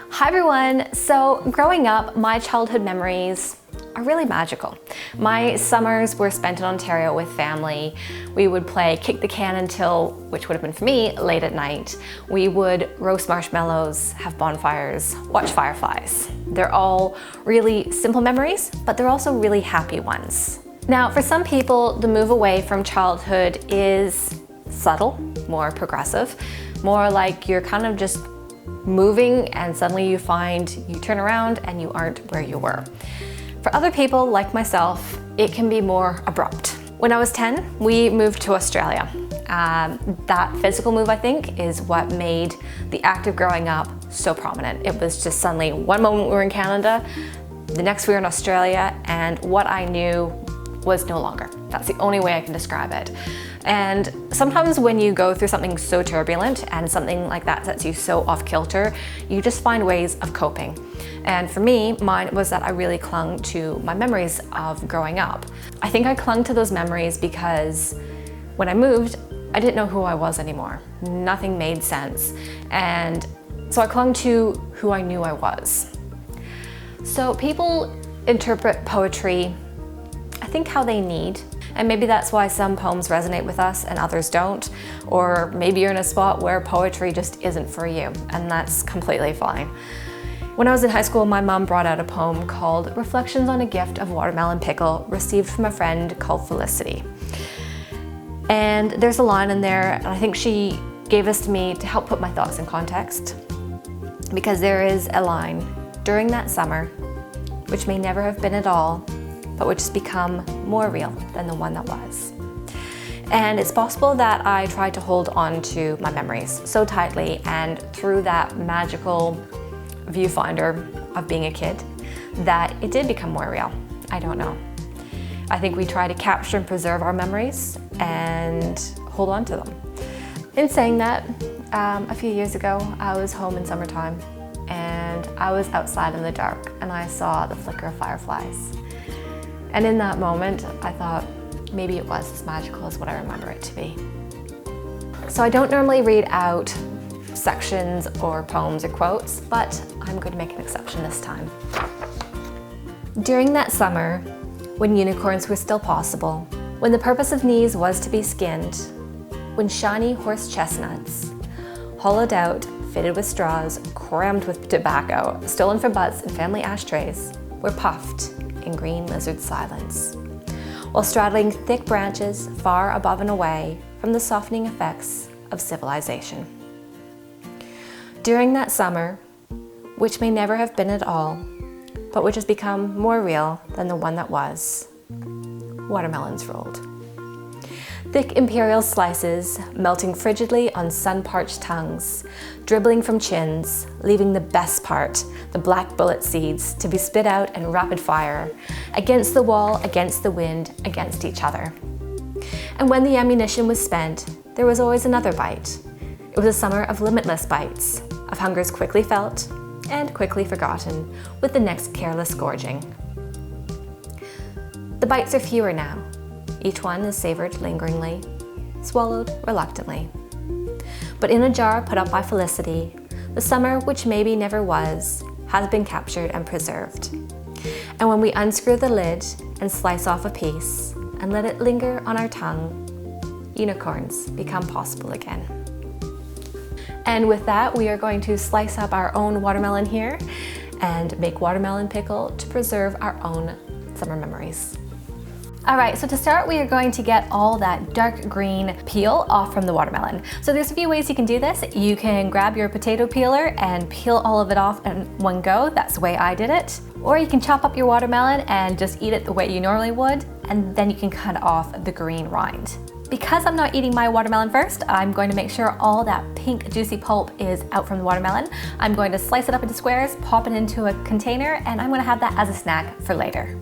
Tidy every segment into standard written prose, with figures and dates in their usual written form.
Hi everyone! So growing up, my childhood memories are really magical. My summers were spent in Ontario with family. We would play kick the can until, which would have been for me, late at night. We would roast marshmallows, have bonfires, watch fireflies. They're all really simple memories, but they're also really happy ones. Now, for some people, the move away from childhood is subtle, more progressive, more like you're kind of just moving and suddenly you turn around and you aren't where you were. For other people, like myself, it can be more abrupt. When I was 10, we moved to Australia. That physical move, I think, is what made the act of growing up so prominent. It was just suddenly one moment we were in Canada, the next we were in Australia, and what I knew was no longer. That's the only way I can describe it. And sometimes when you go through something so turbulent and something like that sets you so off kilter, you just find ways of coping. And for me, mine was that I really clung to my memories of growing up. I think I clung to those memories because when I moved, I didn't know who I was anymore. Nothing made sense. And so I clung to who I knew I was. So people interpret poetry, I think, how they need. And maybe that's why some poems resonate with us and others don't. Or maybe you're in a spot where poetry just isn't for you, and that's completely fine. When I was in high school, my mom brought out a poem called Reflections on a Gift of Watermelon Pickle, received from a friend called Felicity. And there's a line in there, and I think she gave this to me to help put my thoughts in context. Because there is a line, during that summer, which may never have been at all, but which has become more real than the one that was. And it's possible that I tried to hold on to my memories so tightly, and through that magical viewfinder of being a kid, that it did become more real. I don't know. I think we try to capture and preserve our memories and hold on to them. In saying that, a few years ago, I was home in summertime and I was outside in the dark and I saw the flicker of fireflies. And in that moment, I thought maybe it was as magical as what I remember it to be. So I don't normally read out sections or poems or quotes, but I'm going to make an exception this time. During that summer, when unicorns were still possible, when the purpose of knees was to be skinned, when shiny horse chestnuts, hollowed out, fitted with straws, crammed with tobacco, stolen from butts and family ashtrays, were puffed in green lizard silence, while straddling thick branches far above and away from the softening effects of civilization. During that summer, which may never have been at all, but which has become more real than the one that was, watermelons rolled. Thick imperial slices melting frigidly on sun-parched tongues, dribbling from chins, leaving the best part, the black bullet seeds, to be spit out in rapid fire, against the wall, against the wind, against each other. And when the ammunition was spent, there was always another bite. It was a summer of limitless bites, of hungers quickly felt and quickly forgotten with the next careless gorging. The bites are fewer now. Each one is savored lingeringly, swallowed reluctantly. But in a jar put up by Felicity, the summer which maybe never was has been captured and preserved. And when we unscrew the lid and slice off a piece and let it linger on our tongue, unicorns become possible again. And with that, we are going to slice up our own watermelon here and make watermelon pickle to preserve our own summer memories. All right, so to start, we are going to get all that dark green peel off from the watermelon. So there's a few ways you can do this. You can grab your potato peeler and peel all of it off in one go. That's the way I did it. Or you can chop up your watermelon and just eat it the way you normally would, and then you can cut off the green rind. Because I'm not eating my watermelon first, I'm going to make sure all that pink juicy pulp is out from the watermelon. I'm going to slice it up into squares, pop it into a container, and I'm going to have that as a snack for later.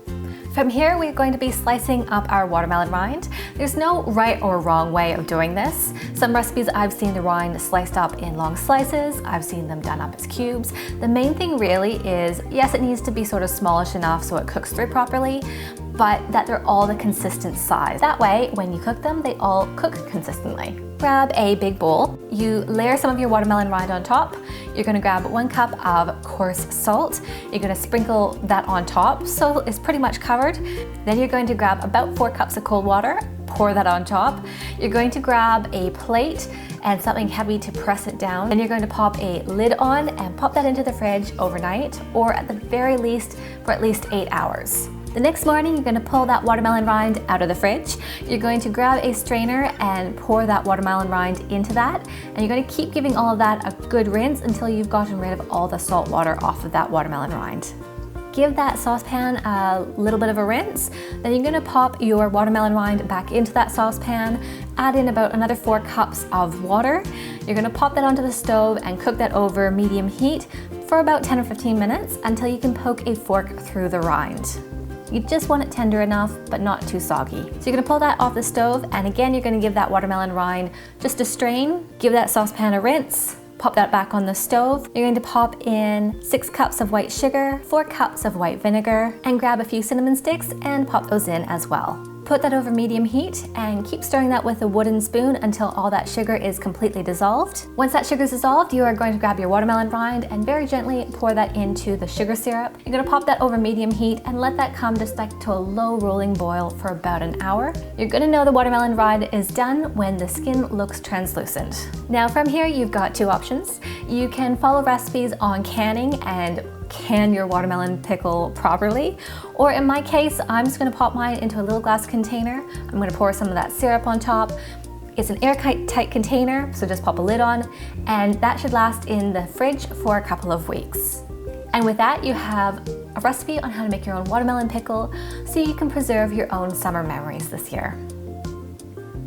From here, we're going to be slicing up our watermelon rind. There's no right or wrong way of doing this. Some recipes I've seen the rind sliced up in long slices. I've seen them done up as cubes. The main thing really is, yes, it needs to be sort of smallish enough so it cooks through properly, but that they're all the consistent size. That way, when you cook them, they all cook consistently. Grab a big bowl. You layer some of your watermelon rind on top. You're gonna grab 1 cup of coarse salt. You're gonna sprinkle that on top so it's pretty much covered. Then you're going to grab about 4 cups of cold water, pour that on top. You're going to grab a plate and something heavy to press it down. Then you're going to pop a lid on and pop that into the fridge overnight, or at the very least for at least 8 hours. The next morning, you're going to pull that watermelon rind out of the fridge. You're going to grab a strainer and pour that watermelon rind into that. And you're going to keep giving all of that a good rinse until you've gotten rid of all the salt water off of that watermelon rind. Give that saucepan a little bit of a rinse. Then you're going to pop your watermelon rind back into that saucepan, add in about another 4 cups of water. You're going to pop that onto the stove and cook that over medium heat for about 10 or 15 minutes until you can poke a fork through the rind. You just want it tender enough, but not too soggy. So you're gonna pull that off the stove, and again, you're gonna give that watermelon rind just a strain, give that saucepan a rinse, pop that back on the stove. You're going to pop in 6 cups of white sugar, 4 cups of white vinegar, and grab a few cinnamon sticks and pop those in as well. Put that over medium heat and keep stirring that with a wooden spoon until all that sugar is completely dissolved. Once that sugar is dissolved, you are going to grab your watermelon rind and very gently pour that into the sugar syrup. You're gonna pop that over medium heat and let that come just like to a low rolling boil for about an hour. You're gonna know the watermelon rind is done when the skin looks translucent. Now from here, you've got 2 options. You can follow recipes on canning and can your watermelon pickle properly, or in my case, I'm just going to pop mine into a little glass container. I'm going to pour some of that syrup on top. It's an airtight container, so just pop a lid on, and that should last in the fridge for a couple of weeks. And with that, you have a recipe on how to make your own watermelon pickle so you can preserve your own summer memories this year.